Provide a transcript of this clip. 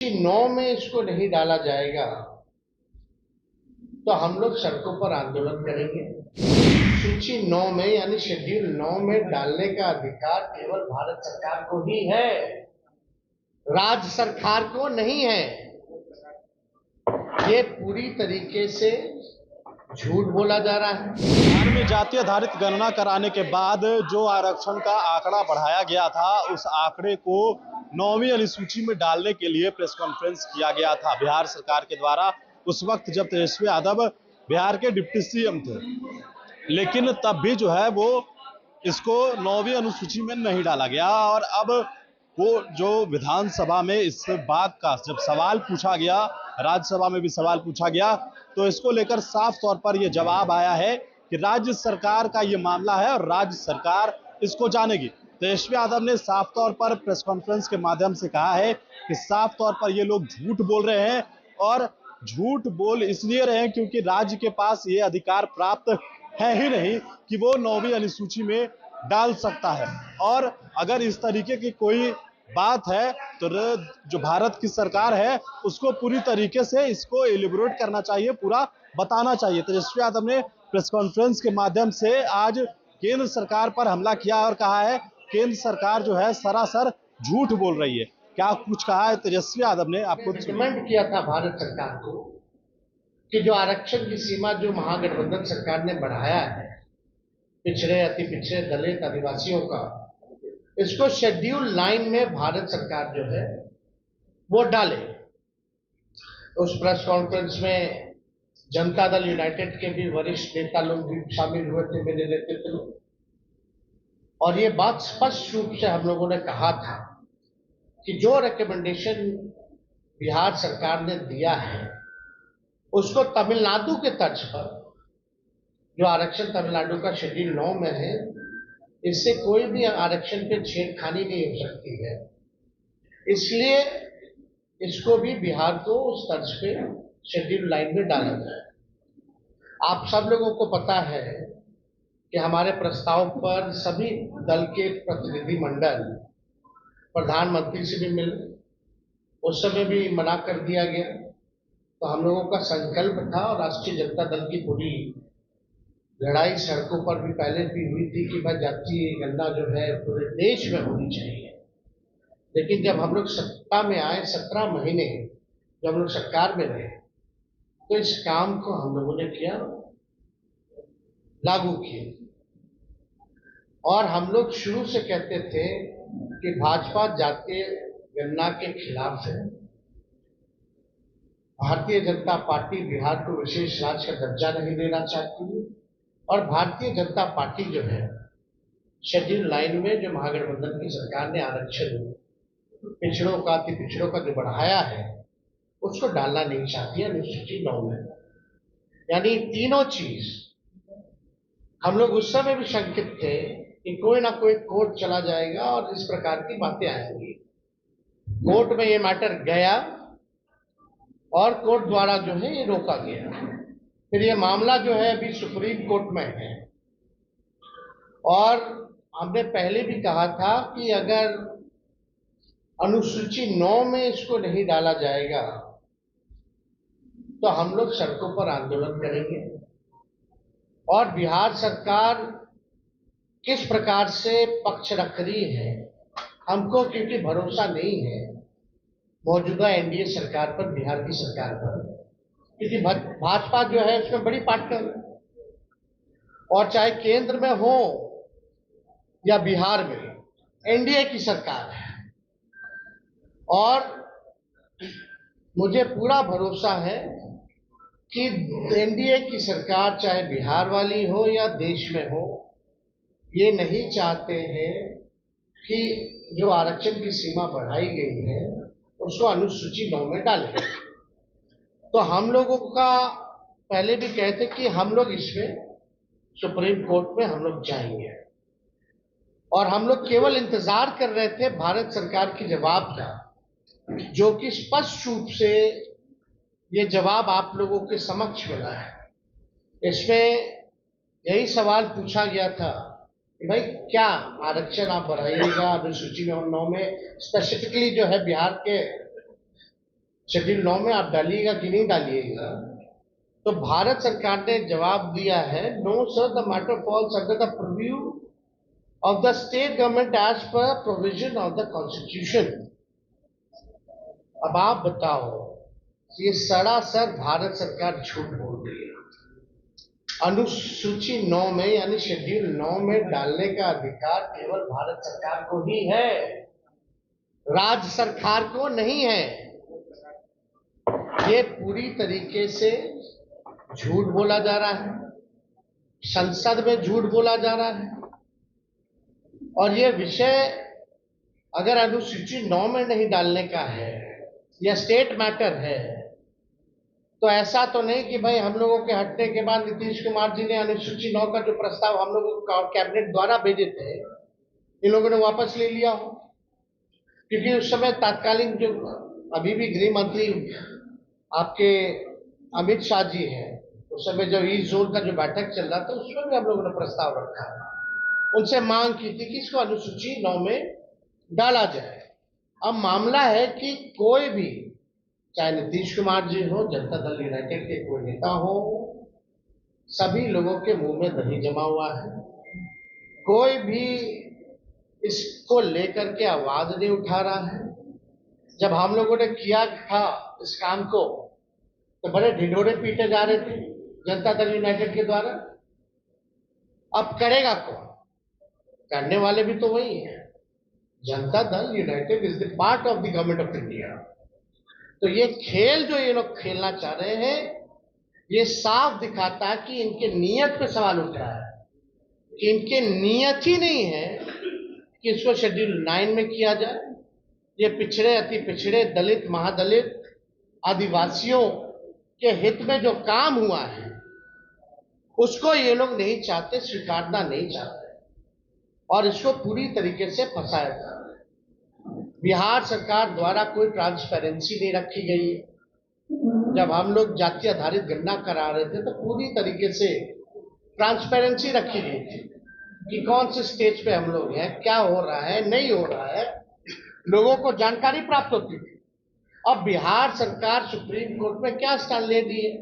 अनुसूची 9 में इसको नहीं डाला जाएगा तो हम लोग सड़कों पर आंदोलन करेंगे। सूची 9 में यानी शेड्यूल 9 में डालने का अधिकार केवल भारत सरकार को ही है, राज्य सरकार को नहीं है। ये पूरी तरीके से झूठ बोला जा रहा है। बिहार में जाति आधारित गणना कराने के बाद जो आरक्षण का आंकड़ा बढ़ाया गया था, उस आंकड़े को 9वीं अनुसूची में डालने के लिए प्रेस कॉन्फ्रेंस किया गया था बिहार सरकार के द्वारा, उस वक्त जब तेजस्वी यादव बिहार के डिप्टी सीएम थे। लेकिन तब भी जो है वो इसको 9वीं अनुसूची में नहीं डाला गया। और अब वो जो विधानसभा में इस बात का जब सवाल पूछा गया, राज्यसभा में भी सवाल पूछा गया, तो इसको लेकर साफ तौर पर यह जवाब आया है कि राज्य सरकार का ये मामला है और राज्य सरकार इसको जानेगी। तेजस्वी यादव ने साफ तौर पर प्रेस कॉन्फ्रेंस के माध्यम से कहा है कि साफ तौर पर ये लोग झूठ बोल रहे हैं, और झूठ बोल इसलिए रहे हैं क्योंकि राज्य के पास ये अधिकार प्राप्त है ही नहीं कि वो 9वीं अनुसूची में डाल सकता है। और अगर इस तरीके की कोई बात है तो जो भारत की सरकार है उसको पूरी तरीके से इसको एलिबोरेट करना चाहिए, पूरा बताना चाहिए। तेजस्वी यादव ने प्रेस कॉन्फ्रेंस के माध्यम से आज केंद्र सरकार पर हमला किया और कहा है केंद्र सरकार जो है सरासर झूठ बोल रही है। क्या कुछ कहा है तेजस्वी यादव ने, आपको रिकमेंड किया था भारत सरकार को कि जो आरक्षण की सीमा जो महागठबंधन सरकार ने बढ़ाया है पिछड़े, अति पिछड़े, दलित, आदिवासियों का, इसको शेड्यूल 9 में भारत सरकार जो है वो डाले। उस प्रेस कॉन्फ्रेंस में जनता दल यूनाइटेड के भी वरिष्ठ नेता लोग भी शामिल हुए थे, मेरे नेतृत्व में, और ये बात स्पष्ट रूप से हम लोगों ने कहा था कि जो रिकमेंडेशन बिहार सरकार ने दिया है उसको तमिलनाडु के तर्ज पर, जो आरक्षण तमिलनाडु का शेड्यूल 9 में है, इससे कोई भी आरक्षण पे छेड़खानी नहीं हो सकती है, इसलिए इसको भी बिहार को उस तर्ज पे शेड्यूल 9 में डाला जाए। आप सब लोगों को पता है कि हमारे प्रस्ताव पर सभी दल के प्रतिनिधि मंडल प्रधानमंत्री से भी मिले, उस समय भी मना कर दिया गया। तो हम लोगों का संकल्प था और राष्ट्रीय जनता दल की पूरी लड़ाई सड़कों पर भी पहले भी हुई थी कि भाई जातीय गणना जो है पूरे देश में होनी चाहिए। लेकिन जब हम लोग सत्ता में आए, 17 महीने जब हम लोग सरकार में रहे, तो इस काम को हम लोगों ने किया, लागू किए। और हम लोग शुरू से कहते थे कि भाजपा जातीय गणना के खिलाफ है। भारतीय जनता पार्टी बिहार को विशेष राज्य का दर्जा नहीं देना चाहती है, और भारतीय जनता पार्टी जो है शेड्यूल 9 में जो महागठबंधन की सरकार ने आरक्षण पिछड़ों का, अति पिछड़ों का जो बढ़ाया है, उसको डालना नहीं चाहती है अनुसूची 9 में। यानी तीनों चीज हम लोग उस समय भी शंकित थे कि कोई ना कोई कोर्ट चला जाएगा और इस प्रकार की बातें आएंगी। कोर्ट में ये मैटर गया और कोर्ट द्वारा जो है ये रोका गया। फिर ये मामला जो है अभी सुप्रीम कोर्ट में है, और हमने पहले भी कहा था कि अगर अनुसूची 9 में इसको नहीं डाला जाएगा तो हम लोग सड़कों पर आंदोलन करेंगे। और बिहार सरकार किस प्रकार से पक्ष रख रही है हमको, क्योंकि भरोसा नहीं है मौजूदा एनडीए सरकार पर, बिहार की सरकार पर, क्योंकि भाजपा जो है उसमें बड़ी पार्टनर है, और चाहे केंद्र में हो या बिहार में एनडीए की सरकार है। और मुझे पूरा भरोसा है कि एनडीए की सरकार चाहे बिहार वाली हो या देश में हो, ये नहीं चाहते हैं कि जो आरक्षण की सीमा बढ़ाई गई है उसको अनुसूची 9 में डालें। तो हम लोगों का पहले भी कहते कि हम लोग इसमें सुप्रीम कोर्ट में हम लोग जाएंगे, और हम लोग केवल इंतजार कर रहे थे भारत सरकार के जवाब का, जो कि स्पष्ट रूप से ये जवाब आप लोगों के समक्ष मिला है। इसमें यही सवाल पूछा गया था कि भाई क्या आरक्षण आप बढ़ाइएगा अनुसूची में 9 में, स्पेसिफिकली जो है बिहार के शेड्यूल 9 में आप डालिएगा कि नहीं डालिएगा, तो भारत सरकार ने जवाब दिया है, no sir, the matter falls under the preview of the state government as per provision of the constitution. अब आप बताओ, ये सरासर भारत सरकार झूठ बोल रही है। अनुसूची 9 में यानी शेड्यूल 9 में डालने का अधिकार केवल भारत सरकार को ही है, राज्य सरकार को नहीं है। ये पूरी तरीके से झूठ बोला जा रहा है, संसद में झूठ बोला जा रहा है। और ये विषय अगर अनुसूची 9 में नहीं डालने का है या स्टेट मैटर है, तो ऐसा तो नहीं कि भाई हम लोगों के हटने के बाद नीतीश कुमार जी ने अनुसूची 9 का जो प्रस्ताव हम लोगों को कैबिनेट द्वारा भेजे थे, इन लोगों ने वापस ले लिया हो। क्योंकि उस समय तात्कालिक जो अभी भी गृह मंत्री आपके अमित शाह जी हैं, उस समय जो ईस्ट जोन का जो बैठक चल रहा था, उसमें भी हम लोगों ने प्रस्ताव रखा, उनसे मांग की थी कि इसको अनुसूची 9 में डाला जाए। अब मामला है कि कोई भी, चाहे नीतीश कुमार जी हो, जनता दल यूनाइटेड के कोई नेता हो, सभी लोगों के मुंह में दही जमा हुआ है। कोई भी इसको लेकर के आवाज नहीं उठा रहा है। जब हम लोगों ने किया था इस काम को, तो बड़े ढिंढोरे पीटे जा रहे थे जनता दल यूनाइटेड के द्वारा। अब करेगा कौन? करने वाले भी तो वही है। Janata Dal United is the part of the government of India. तो ये खेल जो ये लोग खेलना चाह रहे हैं, ये साफ दिखाता है कि इनके नियत पे सवाल उठ रहा है, कि इनके नियत ही नहीं है कि इसको शेड्यूल 9 में किया जाए। ये पिछड़े, अति पिछड़े, दलित, महादलित, आदिवासियों के हित में जो काम हुआ है, उसको ये लोग नहीं चाहते, स्वीकारना नहीं चाहते, और इसको पूरी तरीके से फंसाया जा रहा है। बिहार सरकार द्वारा कोई ट्रांसपेरेंसी नहीं रखी गई है। जब हम लोग जाति आधारित गणना करा रहे थे, तो पूरी तरीके से ट्रांसपेरेंसी रखी गई थी कि कौन से स्टेज पे हम लोग हैं, क्या हो रहा है, नहीं हो रहा है, लोगों को जानकारी प्राप्त होती थी। अब बिहार सरकार सुप्रीम कोर्ट में क्या स्टैंड ले दी है